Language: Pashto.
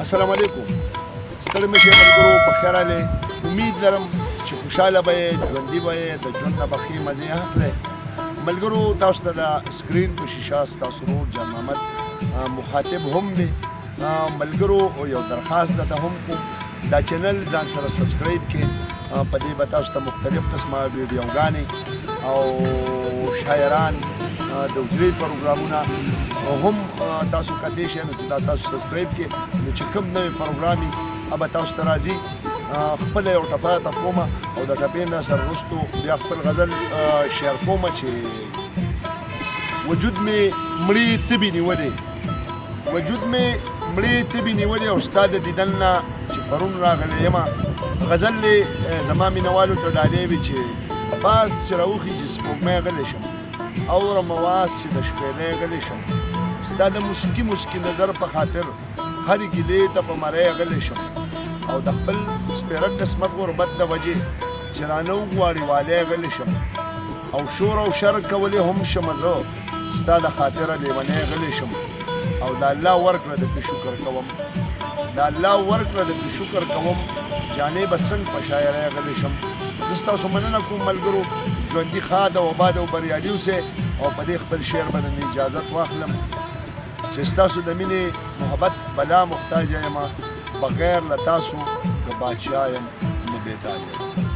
السلام علیکم. ستړي مې شئ ملګرو، په خیر راغلئ. امید لرم چې خوشحاله به یې، ژوندي به یې، د ژوند نه به ښې مزې اخلئ. ملګرو تاسو ته د سکرین په شیشه ستاسو ورور جان محمد مخاطب هم دی. ملګرو یو درخواست درته هم کوم، دا چینل ځان سره سبسکرایب کړئ. په دې به تاسو ته مختلف قسمه ویډیوګانې او شاعران د حجرې پروګرامونه هم تاسو کتلی شئ. نو چې دا تاسو سبسکرایب کړئ نو چې کوم نوی پروګرام وي هغه تاسو ته راځي. خپله یو ټپه راته کومه او د ټپې نه سره وروستو بیا خپل غزل شعر کومه چې وجود مې مړې تبې نیولې، وجود مې مړې تبې نیولې او ستا د دیدن نه چې پرون راغلی یمه. غزل دې زما مینهوالو ته ډالۍ وي چې باز چې راوخیږي سپوږمۍ غلی شم، اورم اواز چې د شپېلۍ غلی شم. ستا د موسیقي موسیقي نظر په خاطر هرې ګیلې ته په مرۍ غلی شم. او د خپل سپېره قسمت غربت د وجې چې رانه وغواړي والی غلی شم. او شور او شر کولی هم شمه زه ستا د خاطره لیونی غلی شم. او د الله ورکړه د پې شکر کوم، د الله ورکړه د پې شکر کوم. جانې به څنګ په شاعرۍ غلی شم. زه ستاسو مننه کوم ملګرو، ژوندي ښاد او آباد او بریالي اوسئ. او په دې خپل شعر به نن اجازت واخلم چې ستاسو د مینې محبت بلا محتاجه یم، بغیر له تاسو د بادشاه یم نه بېتاجه یم.